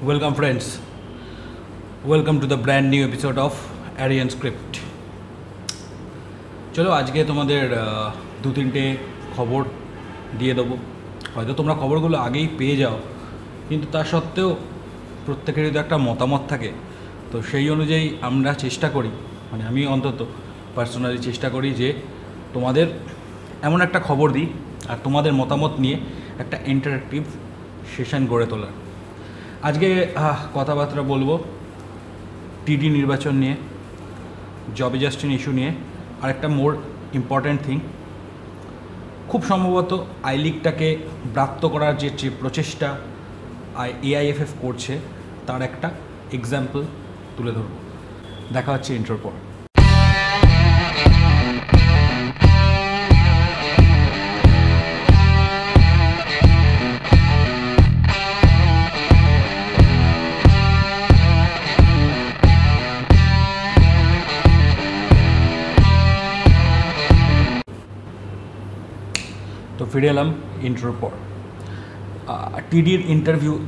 Welcome, friends. Welcome to the brand new episode of Aryan Script. চলো আজকে তোমাদের দু তিনটে খবর দিয়ে দেবো। হয়তো তোমরা খবরগুলো আগেই পেয়ে যাও, কিন্তু তা সত্ত্বেও প্রত্যেকেরই তো একটা মতামত থাকে। তো সেই অনুযায়ী আমরা চেষ্টা করি, মানে আমি অন্তত পার্সোনালি চেষ্টা করি যে তোমাদের এমন একটা খবর দিই আর তোমাদের মতামত নিয়ে একটা ইন্টারেক্টিভ সেশন গড়ে তোলার। আজকে কথাবার্তা বলবো টিডি নির্বাচন নিয়ে, জবি জাস্টিন ইস্যু নিয়ে, আর একটা মোর ইম্পর্ট্যান্ট থিং, খুব সম্ভবত আই লিগটাকে ব্রাত্য করার যে প্রচেষ্টা এআইএফএফ করছে তার একটা এক্সাম্পল তুলে ধরব। দেখা হচ্ছে ইন্ট্রোর পর। তো ফিরে এলাম ইন্ট্রোর পর।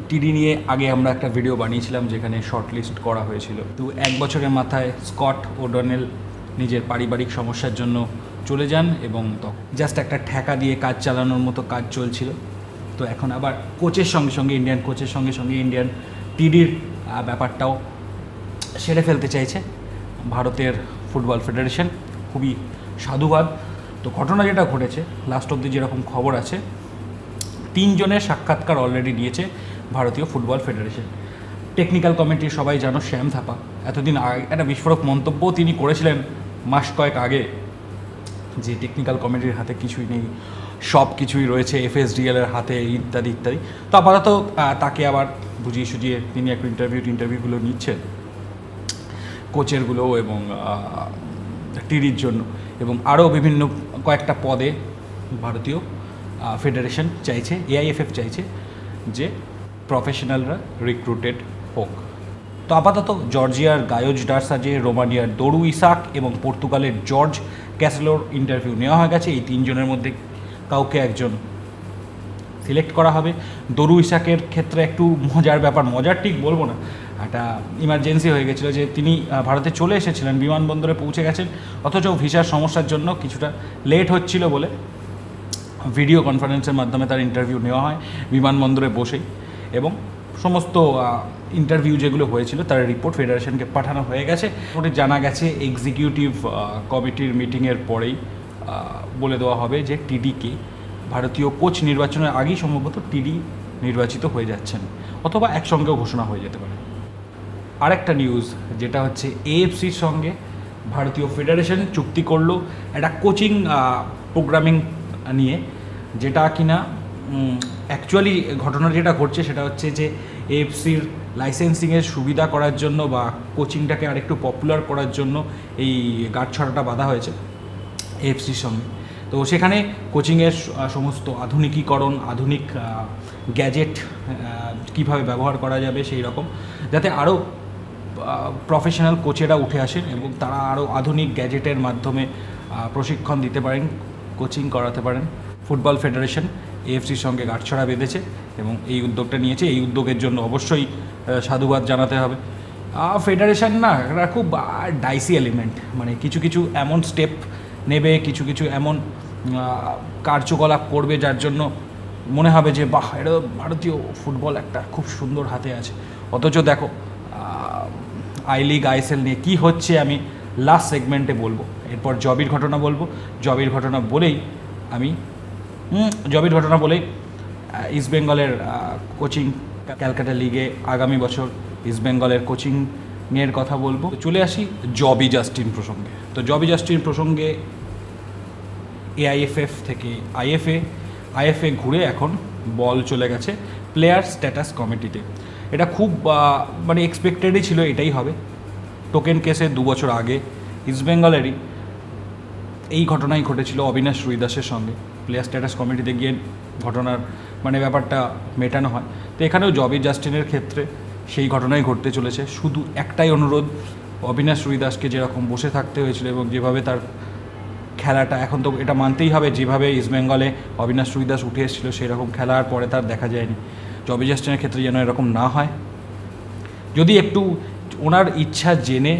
টিডি নিয়ে আগে আমরা একটা ভিডিও বানিয়েছিলাম যেখানে শর্ট লিস্ট করা হয়েছিল। তো এক বছরের মাথায় স্কট ওডনেল নিজের পারিবারিক সমস্যার জন্য চলে যান এবং জাস্ট একটা ঠেকা দিয়ে কাজ চালানোর মতো কাজ চলছিল। তো এখন আবার ইন্ডিয়ান কোচের সঙ্গে ইন্ডিয়ান টিডির ব্যাপারটাও সেরে ফেলতে চাইছে ভারতের ফুটবল ফেডারেশন। খুবই সাধুবাদ। তো ঘটনা যেটা ঘটেছে, লাস্ট অবধি যেরকম খবর আছে, 3 জনের সাক্ষাৎকার অলরেডি নিয়েছে ভারতীয় ফুটবল ফেডারেশন। টেকনিক্যাল কমিটির সবাই জানো শ্যাম থাপা, এতদিন আগে একটা বিস্ফোরক মন্তব্য তিনি করেছিলেন মাস কয়েক আগে যে টেকনিক্যাল কমিটির হাতে কিছুই নেই, সব কিছুই রয়েছে এফএসডিএলের হাতে, ইত্যাদি ইত্যাদি। তো আপাতত তাকে আবার বুঝিয়ে সুঝিয়ে তিনি একটু ইন্টারভিউগুলো নিচ্ছেন কোচেরগুলো এবং টিডির জন্য, এবং আরও বিভিন্ন কয়েকটা পদে ভারতীয় ফেডারেশন চাইছে, এআইএফএফ চাইছে যে প্রফেশনালরা রিক্রুটেড হোক। তো আপাতত জর্জিয়ার গায়োজ ডারসাজে, রোমানিয়ার দরু ইসাক এবং পর্তুগালের জর্জ ক্যাসেলোর ইন্টারভিউ নেওয়া হয়ে গেছে। এই 3 জনের মধ্যে কাউকে একজন সিলেক্ট করা হবে। দরু ইসাকের ক্ষেত্রে একটু মজার ব্যাপার, মজার ঠিক বলবো না, একটা ইমার্জেন্সি হয়ে গেছিলো যে তিনি ভারতে চলে এসেছিলেন, বিমানবন্দরে পৌঁছে গেছেন, অথচ ভিসার সমস্যার জন্য কিছুটা লেট হচ্ছিল বলে ভিডিও কনফারেন্সের মাধ্যমে তার ইন্টারভিউ নেওয়া হয় বিমানবন্দরে বসেই, এবং সমস্ত ইন্টারভিউ যেগুলো হয়েছিল তার রিপোর্ট ফেডারেশনকে পাঠানো হয়ে গেছে। ওটা জানা গেছে এক্সিকিউটিভ কমিটির মিটিংয়ের পরেই বলে দেওয়া হবে যে টিডিকে ভারতীয় কোচ নির্বাচনের আগেই সম্ভবত টিডি নির্বাচিত হয়ে যাচ্ছেন, অথবা একসঙ্গেও ঘোষণা হয়ে যেতে পারে। আরেকটা নিউজ যেটা হচ্ছে এএফসির সঙ্গে ভারতীয় ফেডারেশন চুক্তি করলো একটা কোচিং প্রোগ্রামিং নিয়ে, যেটা কিনা অ্যাকচুয়ালি ঘটনা যেটা ঘটছে সেটা হচ্ছে যে এএফসির লাইসেন্সিংয়ের সুবিধা করার জন্য বা কোচিংটাকে আরেকটু পপুলার করার জন্য এই গাঁটছড়াটা বাঁধা হয়েছে এএফসির সঙ্গে। তো সেখানে কোচিংয়ের সমস্ত আধুনিকীকরণ, আধুনিক গ্যাজেট কীভাবে ব্যবহার করা যাবে সেই রকম, যাতে আরও প্রফেশনাল কোচেরা উঠে আসেন এবং তারা আরও আধুনিক গ্যাজেটের মাধ্যমে প্রশিক্ষণ দিতে পারেন, কোচিং করাতে পারেন। ফুটবল ফেডারেশন এএফসির সঙ্গে গাঁটছড়া বেঁধেছে এবং এই উদ্যোগটা নিয়েছে। এই উদ্যোগের জন্য অবশ্যই সাধুবাদ জানাতে হবে। ফেডারেশন না এটা খুব ডাইসি এলিমেন্ট, মানে কিছু এমন স্টেপ নেবে, কিছু এমন কার্যকলাপ করবে যার জন্য মনে হবে যে বাহ, এটা ভারতীয় ফুটবল একটা খুব সুন্দর হাতে আছে। অথচ দেখো আই লিগ আইএসএল নিয়ে কী হচ্ছে আমি লাস্ট সেগমেন্টে বলবো, এরপর জবির ঘটনা বলবো। জবির ঘটনা বলেই ইস্টবেঙ্গলের কোচিং, ক্যালকাটা লিগে আগামী বছর ইস্টবেঙ্গলের কোচিংয়ের কথা বলবো। চলে আসি জবি জাস্টিন প্রসঙ্গে। তো জবি জাস্টিন প্রসঙ্গে এআইএফএফ থেকে আইএফএ ঘুরে এখন বল চলে গেছে প্লেয়ার স্ট্যাটাস কমিটিতে। এটা খুব মানে এক্সপেক্টেডই ছিল এটাই হবে। টোকেন কেসে 2 বছর আগে ইস্টবেঙ্গলেরই এই ঘটনাই ঘটেছিল অবিনাশ রুইদাসের সঙ্গে। প্লেয়ার স্ট্যাটাস কমিটিতে গিয়ে ঘটনার মানে ব্যাপারটা মেটানো হয়। তো এখানেও জবি জাস্টিনের ক্ষেত্রে সেই ঘটনাই ঘটতে চলেছে। শুধু একটাই অনুরোধ, অবিনাশ রুইদাসকে যেরকম বসে থাকতে হয়েছিল এবং যেভাবে তার খেলাটা, এখন তো এটা মানতেই হবে, যেভাবে ইস্টবেঙ্গলে অবিনাশ রুইদাস উঠে এসেছিলো সেরকম খেলার পরে তার দেখা যায়নি। জবি জাস্টিনের ক্ষেত্রে যেন এরকম না হয় যদি একটু ওনার ইচ্ছা জেনে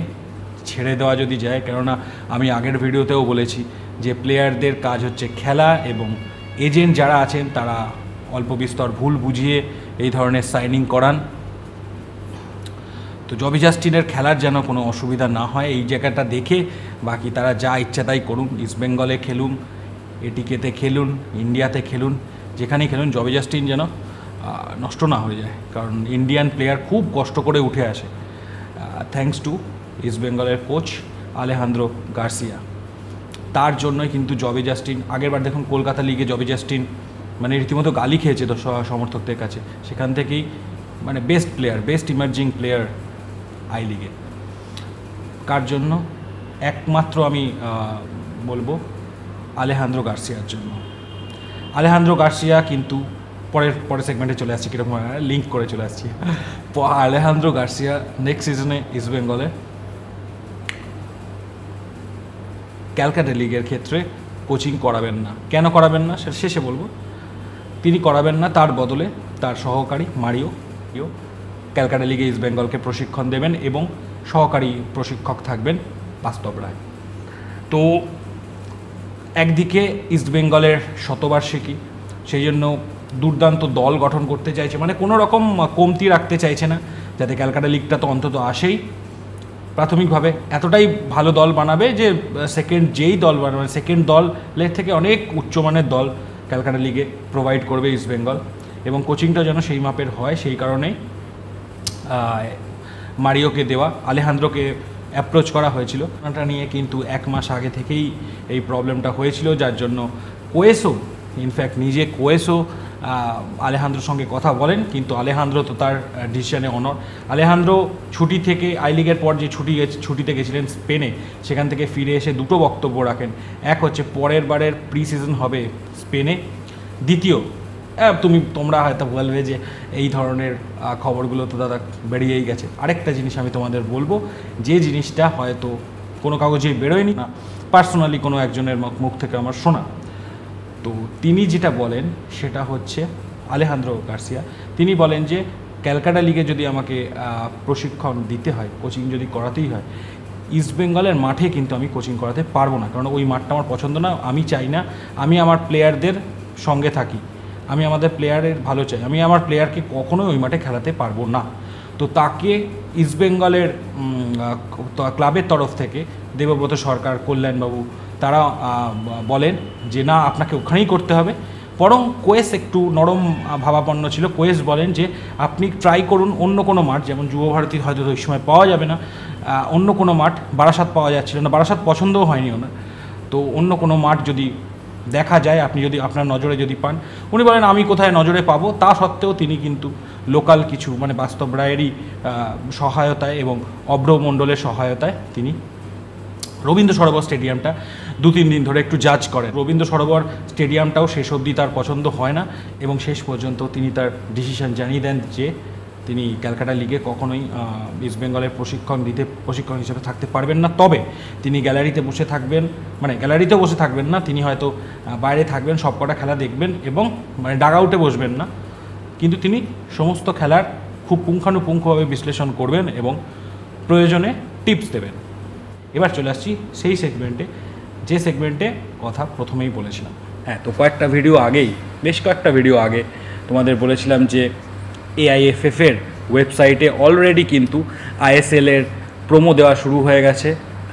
ছেড়ে দেওয়া যদি যায়, কেননা আমি আগের ভিডিওতেও বলেছি যে প্লেয়ারদের কাজ হচ্ছে খেলা, এবং এজেন্ট যারা আছেন তারা অল্প বিস্তর ভুল বুঝিয়ে এই ধরনের সাইনিং করান। তো জবি জাস্টিনের খেলার যেন কোনো অসুবিধা না হয় এই জায়গাটা দেখে, বাকি তারা যা ইচ্ছা তাই করুন, ইস্টবেঙ্গলে খেলুন, এটিকেতে খেলুন, ইন্ডিয়াতে খেলুন, যেখানেই খেলুন, জবি জাস্টিন যেন নষ্ট না হয়ে যায়, কারণ ইন্ডিয়ান প্লেয়ার খুব কষ্ট করে উঠে আসে, থ্যাঙ্কস টু ইস্টবেঙ্গলের কোচ আলেহান্দ্রো গার্সিয়া। তার জন্যই কিন্তু জবি জাস্টিন, আগেরবার দেখুন কলকাতা লিগে জবি জাস্টিন মানে রীতিমতো গালি খেয়েছে তো সমর্থকদের কাছে, সেখান থেকেই মানে best player, best emerging player I লিগে। কার জন্য? একমাত্র আমি বলবো আলেহান্দ্রো গার্সিয়ার জন্য। আলেহান্দ্রো গার্সিয়া কিন্তু পরের সেগমেন্টে চলে আসছি, কীরকম লিঙ্ক করে চলে আসছি। আলেহান্দ্রো গার্সিয়া নেক্সট সিজনে ইস্টবেঙ্গলে ক্যালকাটা লিগের ক্ষেত্রে কোচিং করাবেন না। কেন করাবেন না সেটা শেষে বলবো। তিনি করাবেন না, তার বদলে তার সহকারী মারিও ক্যালকাটা লিগে ইস্টবেঙ্গলকে প্রশিক্ষণ দেবেন, এবং সহকারী প্রশিক্ষক থাকবেন বাস্তব রায়। তো একদিকে ইস্টবেঙ্গলের শতবার্ষিকী, সেই জন্য দুর্দান্ত দল গঠন করতে চাইছে, মানে কোনো রকম কমতি রাখতে চাইছে না, যাতে ক্যালকাটা লিগটা তো অন্তত আসেই। প্রাথমিকভাবে এতটাই ভালো দল বানাবে যে যেই দল বানাবে, সেকেন্ড দলের থেকে অনেক উচ্চমানের দল ক্যালকাটা লিগে প্রোভাইড করবে ইস্টবেঙ্গল, এবং কোচিংটা যেন সেই মাপের হয়, সেই কারণেই মারিওকে দেওয়া, আলেহান্দ্রোকে অ্যাপ্রোচ করা হয়েছিল। ওটা নিয়ে কিন্তু 1 মাস আগে থেকেই এই প্রবলেমটা হয়েছিল, যার জন্য কোয়েসও, ইনফ্যাক্ট নিজে কোয়েসও আলেহান্দ্রোর সঙ্গে কথা বলেন, কিন্তু আলেহান্দ্রো তো তার ডিসিশনে অনড়। আলেহান্দ্রো ছুটি থেকে, আই লিগের পর যে ছুটিতে গেছিলেন স্পেনে, সেখান থেকে ফিরে এসে দুটো বক্তব্য রাখেন। এক হচ্ছে পরের বারের প্রি সিজন হবে স্পেনে, দ্বিতীয় তোমরা হয়তো বলবে যে এই ধরনের খবরগুলো তো দাদা বেরিয়েই গেছে। আরেকটা জিনিস আমি তোমাদের বলবো, যে জিনিসটা হয়তো কোনো কাগজেই বেরোয়নি না, পার্সোনালি কোনো একজনের মুখ থেকে আমার শোনা, তো তিনি যেটা বলেন সেটা হচ্ছে আলেহান্দ্রো গার্সিয়া, তিনি বলেন যে ক্যালকাটা লিগে যদি আমাকে প্রশিক্ষণ দিতে হয়, কোচিং যদি করাতেই হয়, ইস্টবেঙ্গলের মাঠে কিন্তু আমি কোচিং করাতে পারবো না, কারণ ওই মাঠটা আমার পছন্দ না। আমি চাই না আমি আমার প্লেয়ারদের সঙ্গে থাকি, আমি আমাদের প্লেয়ারের ভালো চাই, আমি আমার প্লেয়ারকে কখনোই ওই মাঠে খেলাতে পারবো না। তো তাকে ইস্টবেঙ্গলের ক্লাবের তরফ থেকে দেবব্রত সরকার, কল্যাণবাবু, তারা বলেন যে না, আপনাকে ওখানেই করতে হবে। বরং কোয়েস একটু নরম ভাবাপন্ন ছিল। কোয়েস বলেন যে আপনি ট্রাই করুন অন্য কোনো মাঠ, যেমন যুবভারতী হয়তো ওই সময় পাওয়া যাবে না, অন্য কোনো মাঠ, বারাসাত পাওয়া যাচ্ছিল না, বারাসাত পছন্দও হয়নি ওনার, তো অন্য কোনো মাঠ যদি দেখা যায়, আপনি যদি আপনার নজরে যদি পান। উনি বলেন আমি কোথায় নজরে পাবো, তা সত্ত্বেও তিনি কিন্তু লোকাল কিছু মানে বাস্তব রায়েরই সহায়তায় এবং অভ্র মণ্ডলের সহায়তায় তিনি রবীন্দ্র সরোবর স্টেডিয়ামটা 2-3 দিন ধরে একটু জাজ করেন। রবীন্দ্র সরোবর স্টেডিয়ামটাও শেষ অবধি তার পছন্দ হয় না, এবং শেষ পর্যন্ত তিনি তার ডিসিশন জানিয়ে দেন যে তিনি ক্যালকাটা লিগে কখনোই ইস্টবেঙ্গলের প্রশিক্ষণ হিসেবে থাকতে পারবেন না। তবে তিনি গ্যালারিতে বসে থাকবেন, মানে গ্যালারিতেও বসে থাকবেন না, তিনি হয়তো বাইরে থাকবেন, সবকটা খেলা দেখবেন, এবং মানে ডাগ আউটে বসবেন না, কিন্তু তিনি সমস্ত খেলার খুব পুঙ্খানুপুঙ্খভাবে বিশ্লেষণ করবেন এবং প্রয়োজনে টিপস দেবেন। এবার চলে আসছি সেই সেগমেন্টে, যে সেগমেন্টে কথা প্রথমেই বলেছিলাম। হ্যাঁ, তো বেশ কয়েকটা ভিডিও আগে তোমাদের বলেছিলাম যে AIFF-এর ওয়েবসাইটে অলরেডি কিন্তু ISL-এর প্রোমো দেওয়া শুরু হয়ে গেছে,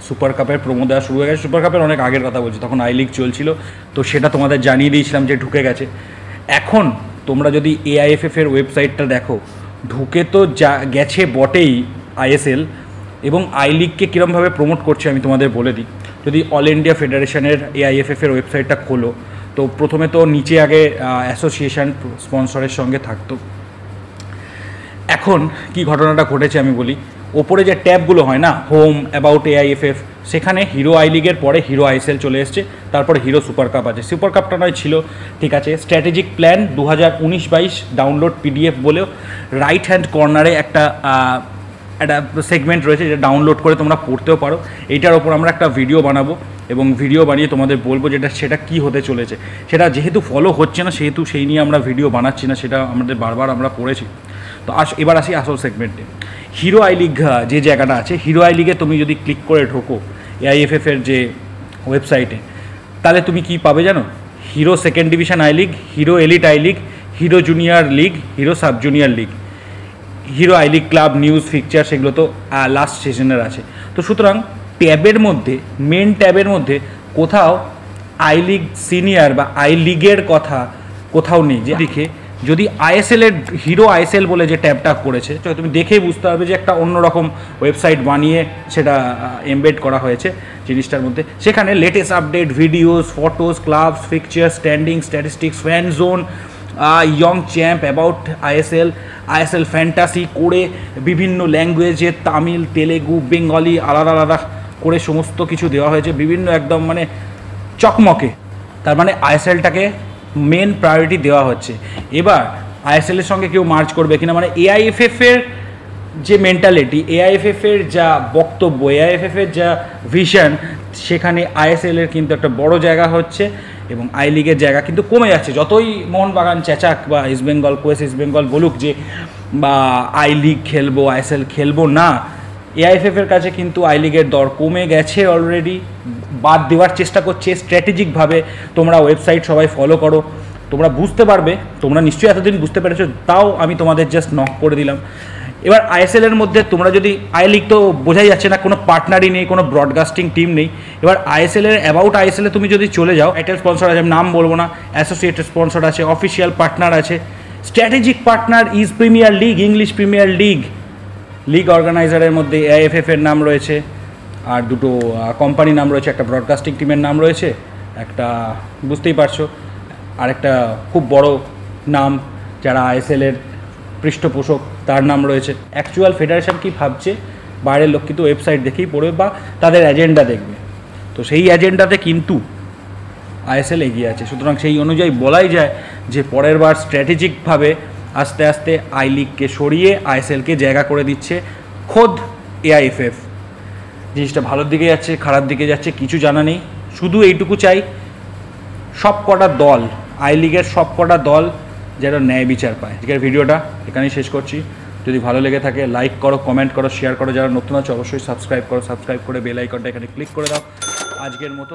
সুপার কাপের প্রোমো দেওয়া শুরু হয়ে গেছে। সুপার কাপের অনেক আগের কথা বলছি, তখন আই লিগ চলছিল, তো সেটা তোমাদের জানিয়ে দিয়েছিলাম যে ঢুকে গেছে। এখন তোমরা যদি AIFF-এর ওয়েবসাইটটা দেখো, ঢুকে তো গেছে বটেই ISL, এবং আই লিগকে কীরমভাবে প্রমোট করছে আমি তোমাদের বলে দিই। যদি অল ইন্ডিয়া ফেডারেশনের AIFF-এর ওয়েবসাইটটা খোলো, তো প্রথমে তো নিচে আগে অ্যাসোসিয়েশন স্পন্সরের সঙ্গে থাকতো। এখন কি ঘটনাটা ঘটেছে আমি বলি। ওপরে যে ট্যাবগুলো হয় না, হোম, অ্যাবাউট AIFF, সেখানে হিরো আই লিগের পরে হিরো ISL চলে এসছে, তারপরে হিরো সুপার কাপ আছে। সুপার কাপটা নয় ছিল, ঠিক আছে, স্ট্র্যাটেজিক প্ল্যান 2019-22 ডাউনলোড PDF বলেও রাইট হ্যান্ড কর্নারে একটা সেগমেন্ট রয়েছে, যেটা ডাউনলোড করে তোমরা পড়তেও পারো। এইটার ওপর আমরা একটা ভিডিও বানাবো, এবং ভিডিও বানিয়ে তোমাদের বলবো সেটা কী হতে চলেছে। সেটা যেহেতু ফলো হচ্ছে না, সেহেতু সেই নিয়ে আমরা ভিডিও বানাচ্ছি না, সেটা আমাদের বারবার আমরা পড়েছি। তো তো এবার আসি আসল সেগমেন্টে। হিরো আই লিগ যে জায়গাটা আছে, হিরো আই লিগে তুমি যদি ক্লিক করে ঢোকো AIFF এর যে ওয়েবসাইটে, তাহলে তুমি কি পাবে জানো? Hero second division I league, hero elite I league, hero junior league, hero sub junior league, hero I league club, news, fixture, সেগুলো তো লাস্ট সিজনের আছে। তো সুতরাং ট্যাবের মধ্যে, মেন ট্যাবের মধ্যে কোথাও আই লিগ সিনিয়র বা আই লিগের কথা কোথাও নেই। যে দেখে যদি ISL এর হিরো ISL বলে যে ট্যাবটা করেছে, তুমি দেখেই বুঝতে পারবে যে একটা অন্যরকম ওয়েবসাইট বানিয়ে সেটা এমবেড করা হয়েছে জিনিসটার মধ্যে। সেখানে latest update, videos, photos, clubs, fixture, standing, statistics, fan zone, young champ, about ISL fantasy করে বিভিন্ন ল্যাঙ্গুয়েজে, তামিল, তেলেগু, বেঙ্গলি, আলাদা আলাদা করে সমস্ত কিছু দেওয়া হয়েছে, বিভিন্ন একদম মানে চকমকে। তার মানে ISLটাকে মেন প্রায়োরিটি দেওয়া হচ্ছে। এবার ISL এর সঙ্গে কেউ মার্চ করবে কিনা, মানে AIFF এর যে মেন্টালিটি, AIFF এর যা বক্তব্য, AIFF এর যা ভিশন, সেখানে ISL এর কিন্তু একটা বড় জায়গা হচ্ছে এবং আই লিগের জায়গা কিন্তু কমে যাচ্ছে। যতই মোহনবাগান চেঁচাক বা ইস্ট বেঙ্গল, কোয়েস ইস্ট বেঙ্গল বলুক যে বা আই লিগ খেলবো, ISL খেলবো না, AIFF এর কাছে কিন্তু আই লিগের দর কমে গেছে অলরেডি। বাদ দেওয়ার চেষ্টা করছে স্ট্র্যাটেজিকভাবে। তোমরা ওয়েবসাইট সবাই ফলো করো, তোমরা বুঝতে পারবে। তোমরা নিশ্চয়ই এতদিন বুঝতে পেরেছো, তাও আমি তোমাদের জাস্ট নক করে দিলাম। এবার ISL এর মধ্যে তোমরা যদি, আই লিগ তো বোঝাই যাচ্ছে না, কোনো পার্টনারই নেই, কোনো ব্রডকাস্টিং টিম নেই। এবার ISL এর অ্যাবাউট ISL এ তুমি যদি চলে যাও, টাইটেল স্পন্সর আছে, নাম বলবো না, অ্যাসোসিয়েটেড স্পন্সর আছে, অফিসিয়াল পার্টনার আছে, strategic partner is premier league, English premier league. League অর্গানাইজারের মধ্যে AIFF এর নাম রয়েছে, আর দুটো কোম্পানির নাম রয়েছে, একটা ব্রডকাস্টিং টিমের নাম রয়েছে, একটা বুঝতেই পারছো, আর একটা খুব বড় নাম যারা ISL এর পৃষ্ঠপোষক, তার নাম রয়েছে। অ্যাকচুয়াল ফেডারেশন কি ভাবছে বাইরের লোক কিন্তু ওয়েবসাইট দেখেই পড়বে বা তাদের এজেন্ডা দেখবে। তো সেই এজেন্ডাতে কিন্তু ISL এগিয়ে আছে। সুতরাং সেই অনুযায়ী বলাই যায় যে পরের বার স্ট্র্যাটেজিকভাবে আস্তে আস্তে আই লিগকে সরিয়ে ISLকে জায়গা করে দিচ্ছে খোদ AIFF। জিনিসটা ভালোর দিকে যাচ্ছে, খারাপ দিকে যাচ্ছে কিছু জানা নেই। শুধু এইটুকু চাই, সব কটা দল, আই লিগের সব কটা দল যেন ন্যায় বিচার পায়। আজকের ভিডিওটা এখানেই শেষ করছি। যদি ভালো লেগে থাকে লাইক করো, কমেন্ট করো, শেয়ার করো। যারা নতুন আছে অবশ্যই সাবস্ক্রাইব করো, সাবস্ক্রাইব করে বেল আইকনটা এখানে ক্লিক করে দাও। আজকের মতো